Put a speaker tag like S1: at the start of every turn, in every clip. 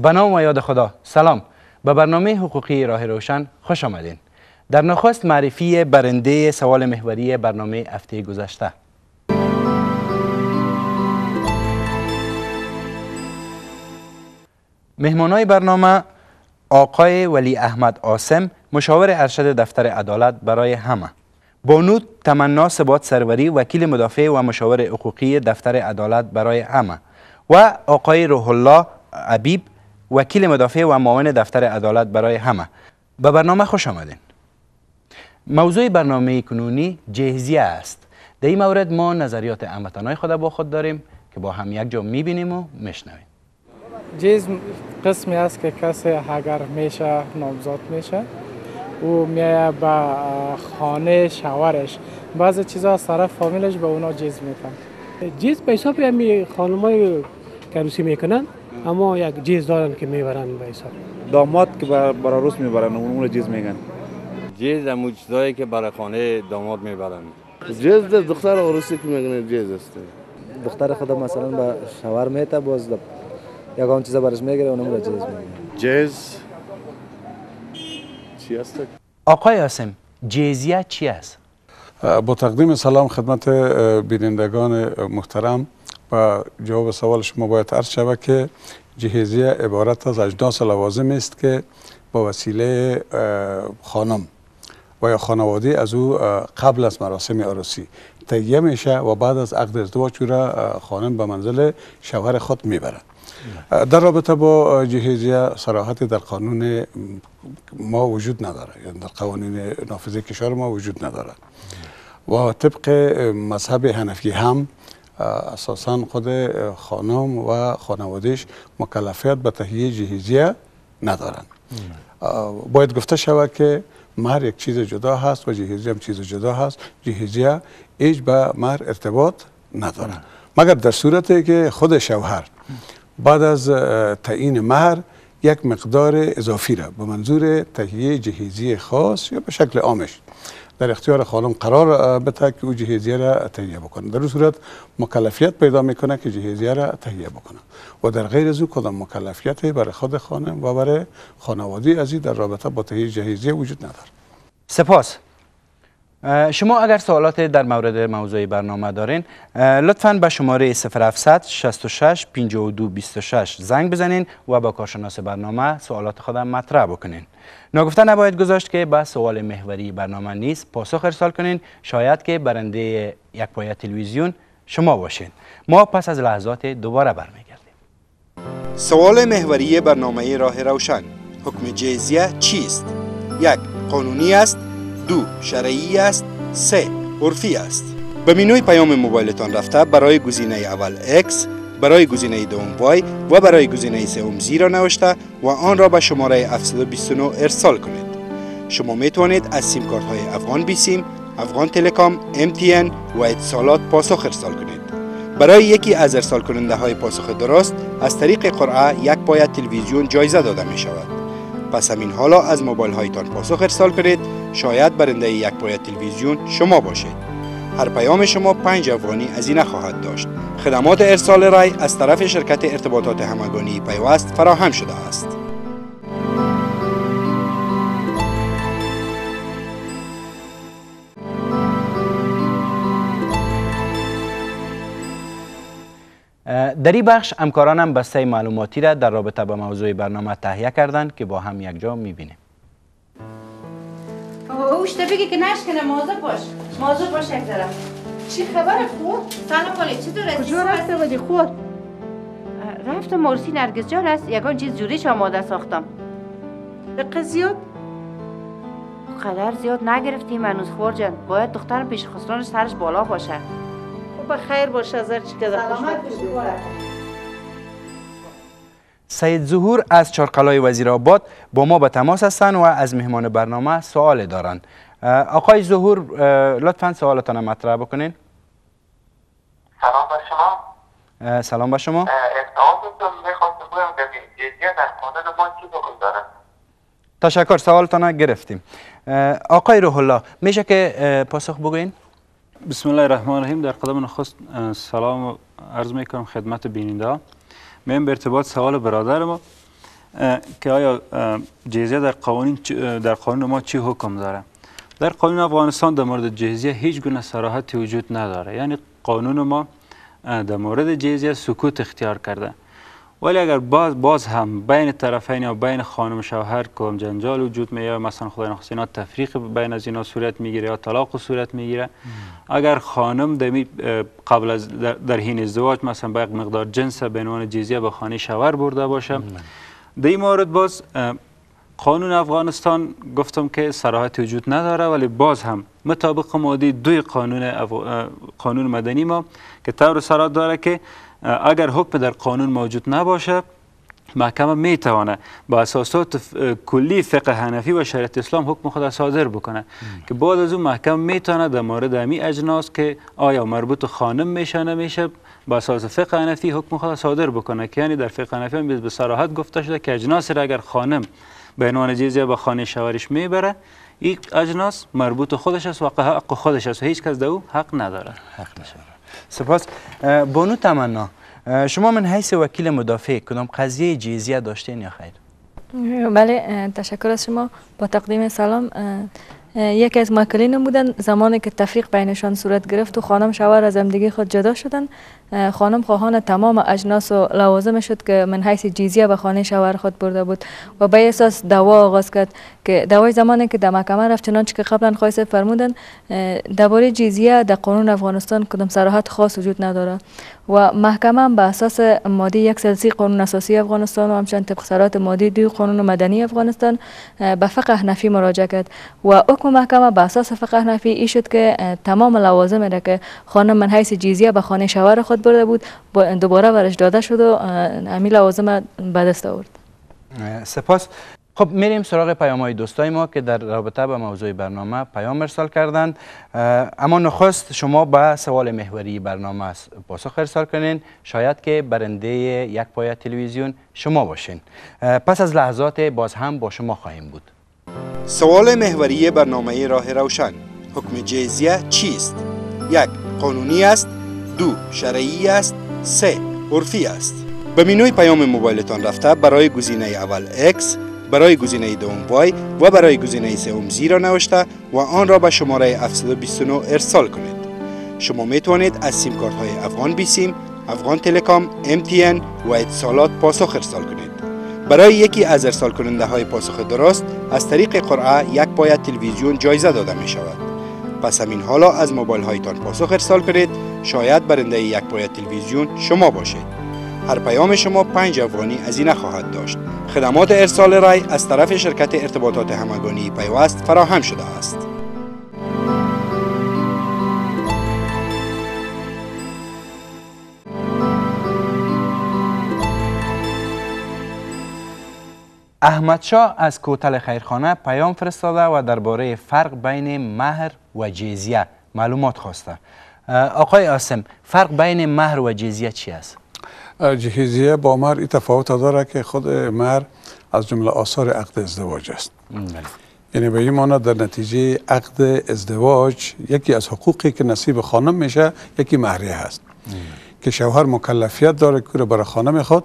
S1: به نام و یاد خدا. سلام، به برنامه حقوقی راه روشن خوش آمدین. در نخست معرفی برنده سوال محوری برنامه هفته گذشته. مهمانای برنامه آقای ولی احمد عاصم، مشاور ارشد دفتر عدالت برای همه، بانو تمنا ثبات سروری، وکیل مدافع و مشاور حقوقی دفتر عدالت برای همه، و آقای روح الله عبیب، وکیل مدافع و معاون دفتر عدالت برای همه. به برنامه خوش آمدین. موضوع برنامه کنونی جهیزیه است. در این مورد ما نظریات هموطنان خود با خود داریم که با هم یک جا میبینیم و میشنویم.
S2: جهیز قسمی است که کسی اگر میشه نامزاد میشه او میایه به خانه شوهرش، بعضی چیزا از طرف فامیلش به اونا جهیز میکنن.
S3: جهیز به حساب یعنی خانمای عروسی میکنن، اما یک جهیز دارن که میبرن به حساب.
S4: داماد که برای عروس میبرن اون جهیز میگن.
S5: جهیز همون چیزایی که برای خانه داماد میبرن.
S6: جهیز دختر عروسی که میگن جهیز است.
S7: دختر خدا مثلا به شوهر میته، باز یگان چیزا برش میگیره اونم را جهیز میگه.
S6: جهیز چی است؟
S1: آقای عاصم، جهیزیه چی است؟
S8: با تقدیم سلام خدمت بینندگان محترم، و جواب سوال شما باید عرض شود که جهیزیه عبارت از اجناس لوازم است که با وسیله خانم و یا خانواده از او قبل از مراسم عروسی تهیه میشه و بعد از عقد ازدواج را خانم به منزل شوهر خود میبرد. در رابطه با جهیزیه صراحتی در قانون ما وجود نداره، یعنی در قوانین نافذه کشور ما وجود نداره و طبق مذهب حنفی هم اساساً خود خانم و خانوادهش مکلفیت به تهیه جهیزیه ندارند. باید گفته شود که مهر یک چیز جدا هست و جهیزیه هم چیز جدا هست. جهیزیه هیچ به مهر ارتباط نداره، مگر در صورتی که خود شوهر بعد از تعیین مهر یک مقدار اضافی را به منظور تهیه جهیزیه خاص یا به شکل عامش در اختیار خانم قرار بده که او جهیزیه را تهیه بکنه. در این صورت مکلفیت پیدا میکنه که جهیزیه را تهیه بکنه و در غیر از او کدام مکلفیتی برای خود خانم و برای خانواده از این در رابطه با تهیه جهیزیه وجود نداره.
S1: سپاس. شما اگر سوالات در مورد موضوع برنامه دارین لطفاً به شماره 0700 66 52 26 زنگ بزنین و با کارشناس برنامه سوالات خود مطرح بکنین. ناگفته نباید گذاشت که به سوال محوری برنامه نیست پاسخ ارسال کنین، شاید که برنده یک پایه تلویزیون شما باشین. ما پس از لحظات دوباره برمیگردیم. سوال محوری برنامه راه روشن: حکم جهیزیه چیست؟ 1. قانونی است. 2. شرعی است. 3. عرفی است. به منوی پیام موبایلتان رفته برای گزینه اول X، برای گزینه دوم Y و برای گزینه سوم Z را نوشته و آن را به شماره 729 ارسال کنید. شما میتوانید از سیم کارت های افغان بی سیم، افغان تلکام، MTN و اتصالات پاسخ ارسال کنید. برای یکی از ارسال کننده های پاسخ درست از طریق قرعه یک پایه تلویزیون جایزه داده می شود. پس همین حالا از موبایل هایتان پاسخ ارسال کنید، شاید برنده یک پایه تلویزیون شما باشید. هر پیام شما 5 افغانی هزینه خواهد داشت. خدمات ارسال رای از طرف شرکت ارتباطات همگانی پیوست فراهم شده است. در این بخش همکارانم بسته معلوماتی را در رابطه با موضوع برنامه تهیه کردند که با هم یک جا می‌بینیم.
S9: اوش بگی که نشکنه، موضوع باش یک ذره. چی خبره خود؟ سلام علیکم، چطور هستی؟
S10: کجا رفته بودی خود؟
S9: رفتم مرسی نرگس جان است، یگان چیز جوریش آماده ساختم.
S10: دقیقه زیاد؟
S9: قدر زیاد نگرفتیم هنوز خورجان، باید دخترم پیش خسرانش سرش بالا باشه.
S10: خب خیر باشه، از هر چی که در خوش
S1: سید ظهور از چارقلای وزیرآباد با ما به تماس هستند و از مهمان برنامه سوال دارند. آقای ظهور لطفاً سوالتان مطرح بکنین.
S11: سلام بر شما.
S1: سلام بر شما.
S11: اتهامتون میخواستم بگم که جهیزیه در قانون ما چی حکم داره؟
S1: تشکر، سوالتان گرفتیم. آقای روح الله میشه که پاسخ بگوین؟
S12: بسم الله الرحمن الرحیم. در قدم نخست سلام عرض میکنم خدمت بیننده. من به ارتباط سوال برادر ما که آیا جهیزیه در قانون ما چی حکم داره. در قانون افغانستان در مورد جهیزیه هیچ گونه صراحتی وجود نداره، یعنی قانون ما در مورد جهیزیه سکوت اختیار کرده. ولی اگر باز هم بین طرفین یا بین خانم شوهر کدام جنجال وجود میاد، مثلا خدای نخواسته اینا تفریق بین از اینا صورت میگیره یا طلاق صورت میگیره، اگر خانم قبل از در حین ازدواج مثلا با یک مقدار جنس به عنوان جزیه به خانه شوهر برده باشه، در این مورد باز قانون افغانستان گفتم که صراحت وجود نداره، ولی باز هم مطابق ماده 2 قانون مدنی ما که طور صراحت داره که اگر حکم در قانون موجود نباشه، محکمه میتونه با اساسات کلی فقه حنفی و شریعت اسلام حکم خود صادر بکنه که بعد از اون محکمه میتونه در مورد امی اجناس که آیا مربوط خانم میشه نمیشه با اساس فقه حنفی حکم خود صادر بکنه، که یعنی در فقه حنفی هم به صراحت گفته شده که اجناس را اگر خانم به عنوان جزیه به خانه شوهرش میبره، این اجناس مربوط خودش است و حق خودش است و هیچ کس در او حق نداره.
S1: سپاس. بانو تمنا، شما من حیث وکیل مدافع کدام قضیه جزیه داشتین یا خیر؟
S13: بله، تشکر از شما. با تقدیم سلام. یکی از موکلین بودن زمانی که تفریق بینشان صورت گرفت و خانم شوهر از همدیگه خود جدا شدن، خانم خواهان تمام اجناس و لوازم شد که من حیث جزیه به خانه شوهر خود برده بود و به اساس دعوا آغاز کرد که دعوای زمانی که در محکمه رفت، چنانچه که قبلا خواهی فرمودن درباره جزیه در قانون افغانستان کدام صراحت خاص وجود نداره و محکمه به اساس ماده 133 قانون اساسی افغانستان و همچنین طبق صراحت ماده 2 قانون مدنی افغانستان به فقه حنفی مراجعه کرد و حکم محکمه به اساس فقه حنفی ای شد که تمام لوازم را که خانم من حیث جزیه به خانه شوهر خود برده بود دوباره ورش داده شد و همین لوازم به دست آورد.
S1: سپاس. خب میریم سراغ پیام‌های دوستای ما که در رابطه با موضوع برنامه پیام ارسال کردند. اما نخست شما به سوال محوری برنامه پاسخ ارسال کنین، شاید که برنده یک پایه تلویزیون شما باشین. پس از لحظات باز هم با شما خواهیم بود. سوال محوری برنامه راه روشن: حکم جزیه چیست؟ 1. قانونی است. 2. شرعی است. 3. عرفی است. به منوی پیام موبایلتان رفته برای گزینه اول X، برای گزینه دوم Y و برای گزینه سوم Z را نوشته و آن را به شماره 729 ارسال کنید. شما میتوانید از سیم کارت های افغان بی سیم، افغان تلکام، MTN و اتصالات پاسخ ارسال کنید. برای یکی از ارسال کننده های پاسخ درست از طریق قرعه یک پایه تلویزیون جایزه داده می شود. پس همین حالا از موبایل هایتان پاسخ ارسال کنید، شاید برنده یک پایه تلویزیون شما باشید. هر پیام شما 5 افغانی هزینه خواهد داشت. خدمات ارسال رای از طرف شرکت ارتباطات همگانی پیوست فراهم شده است. احمد شاه از کوتل خیرخانه پیام فرستاده و درباره فرق بین مهر و جزیه معلومات خواسته. آقای عاصم، فرق بین مهر و جزیه چی است؟
S8: جهیزیه با مهر این تفاوت داره که خود مهر از جمله آثار عقد ازدواج است. یعنی به این معنی در نتیجه عقد ازدواج یکی از حقوقی که نصیب خانم میشه یکی مهریه هست که شوهر مکلفیت داره که برای خانم خود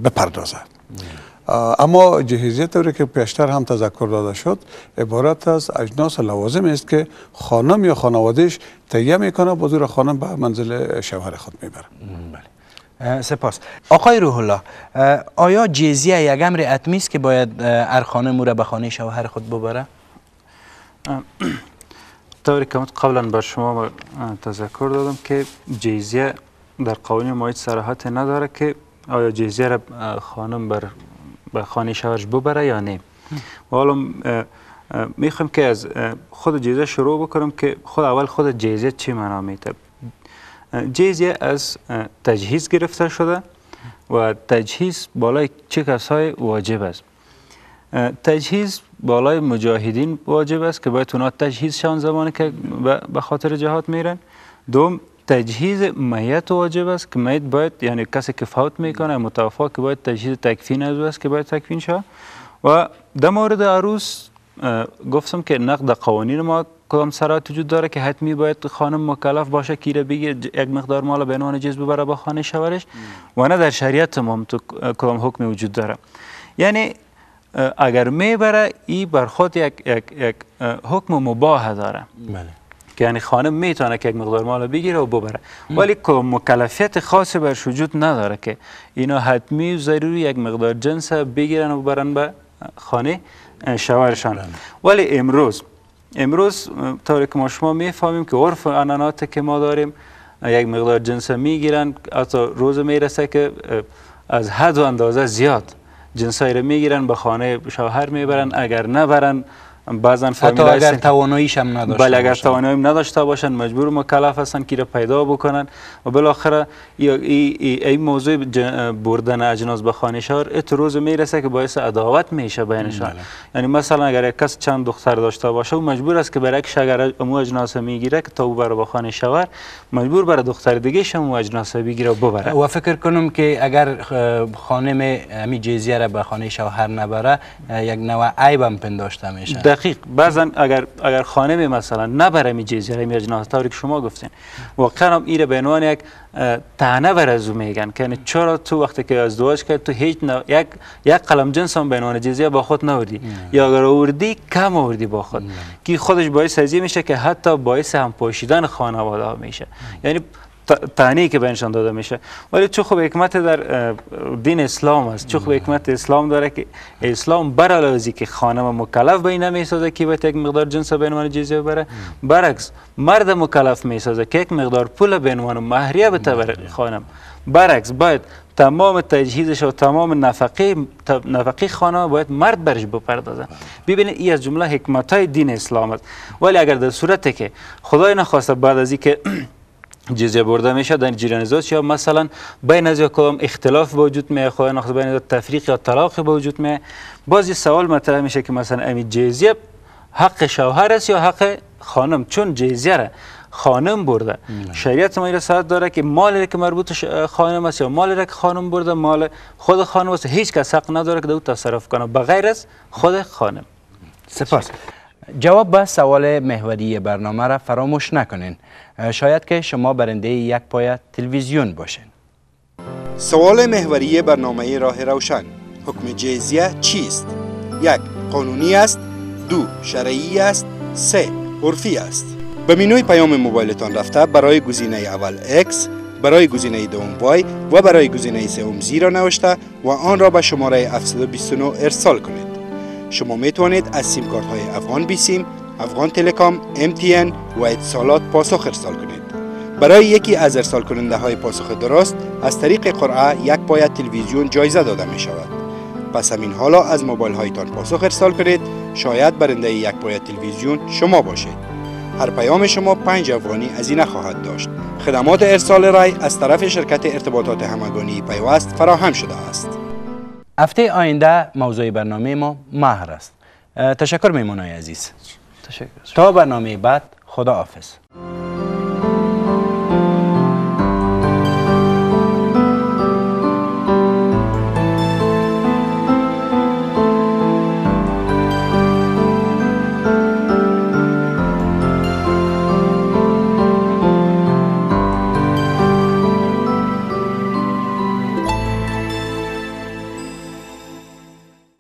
S8: بپردازه. اما جهیزیه طوری که پیشتر هم تذکر داده شد عبارت از اجناس لوازم است که خانم یا خانوادهش تهیه میکنه، با زور خانم به منزل شوهر خود میبره.
S1: سپاس. آقای روح الله، آیا جزیه یک امر حتمی است که باید هر خانم او را به خانه شوهر خود ببره؟
S12: طوری که قبلا بر شما تذکر دادم که جزیه در قوانین ما هیچ صراحت نداره که آیا جزیه را خانم به خانه شوهرش ببره یا نه. و حالا میخوام که از خود جزیه شروع بکنم که خود جزیه چی معنا میده. جزیه از تجهیز گرفته شده و تجهیز بالای چه کسای واجب است؟ تجهیز بالای مجاهدین واجب است که باید اونا تجهیز شان زمانی که به خاطر جهاد میرن. دوم، تجهیز میت واجب است که میت باید، یعنی کسی که فوت میکنه متوفا که باید تجهیز تکفین از است که باید تکفین شه. و در مورد عروس گفتم که نقد قوانین ما کدام صراحت وجود داره که حتمی باید خانم مکلف باشه که بگه یک مقدار مال به عنوان جز ببره به خانه شوهرش، و نه در شریعت ما کدام حکمی وجود داره. یعنی اگر میبره این بر خود یک حکم مباح داره.
S1: بله.
S12: که یعنی خانم میتونه که یک مقدار مال بگیره و ببره، ولی مکلفیت خاصی برش وجود نداره که اینا حتمی و ضروری یک مقدار جنس بگیرن و ببرن به خانه شوهرشان. ولی امروز طوری که ما شما میفهمیم که عرف عنعنات که ما داریم، یک مقدار جنس میگیرن، حتی روز میرسه که از حد و اندازه زیاد جنسایی رو میگیرن به خانه شوهر میبرن. اگر نبرن بعضا
S1: حتی اگر تواناییش هم نداشته
S12: باشن، اگر توانایی نداشته باشن مجبور مکلف هستن که را پیدا بکنن و بالاخره این موضوع بردن اجناس به خانه شوهر ات روز میرسه که باعث عداوت میشه بینشان. یعنی مثلا اگر یک کس چند دختر داشته باشه و مجبور است که برای یک اگر امو اجناس میگیره که تا بره به خانه شوهر، مجبور برای دختر دیگه شم اجناس بگیره و ببره.
S1: و فکر کنم که اگر خانم امی جزیه را به خانه شوهر نبره یک نوع عیب هم پنداشته میشه.
S12: دقیق. بعضا اگر خانم مثلا نبره می جزیره می اجناس طوری که شما گفتین، واقعا هم ایره به عنوان یک طعنه بر از او میگن که یعنی چرا تو وقتی که ازدواج کرد تو هیچ یک قلم جنس هم به عنوان جزیه با خود نوردی، یا اگر آوردی کم آوردی با خود، که خودش باعث ازی میشه که حتی باعث هم پوشیدن خانواده ها میشه، یعنی طعنه‌ای که بهشان داده میشه. ولی چه خوب حکمت در دین اسلام است، چه خوب حکمت اسلام داره که اسلام برعلاوه که خانم مکلف به این نمیسازه که باید یک مقدار جنس به عنوان جزیه بره، برعکس مرد مکلف میسازه که یک مقدار پول به عنوان مهریه بده بر خانم. برعکس باید تمام تجهیزش و تمام نفقه خانه باید مرد برش بپردازه. ببینید این از جمله حکمت‌های دین اسلام است. ولی اگر در صورتی که خدای نخواسته بعد از اینکه جزیه برده میشه در جریان ازدواج یا مثلا بین از کدام اختلاف وجود میاد، خدای نخواسته بین تفریق یا طلاق وجود میاد، باز این سوال مطرح میشه که مثلا امی جزیه حق شوهر است یا حق خانم؟ چون جزیه را خانم برده، شریعت ما رسالت داره که مالی که مربوط خانم است یا مالی که خانم برده مال خود خانم است، هیچ کس حق نداره که دو تصرف کنه بغیر از خود خانم.
S1: سپاس. جواب به سوال محوری برنامه را فراموش نکنین. شاید که شما برنده یک پایه تلویزیون باشین. سوال محوری برنامه راه روشن: حکم جزیه چیست؟ 1. قانونی است. 2. شرعی است. 3. عرفی است. به منوی پیام موبایلتان رفته برای گزینه اول X، برای گزینه دوم Y و برای گزینه سوم Z را نوشته و آن را به شماره 729 ارسال کنید. شما میتوانید از سیم کارت های افغان بی سیم، افغان تلکام، MTN و اتصالات پاسخ ارسال کنید. برای یکی از ارسال کننده های پاسخ درست از طریق قرعه یک پایه تلویزیون جایزه داده می شود. پس همین حالا از موبایل هایتان پاسخ ارسال کنید، شاید برنده یک پایه تلویزیون شما باشید. هر پیام شما 5 افغانی هزینه خواهد داشت. خدمات ارسال رای از طرف شرکت ارتباطات همگانی پیوست فراهم شده است. هفته آینده موضوع برنامه ما مهر است. تشکر میمونای عزیز.
S12: تشکر.
S1: تا برنامه بعد، خدا حافظ.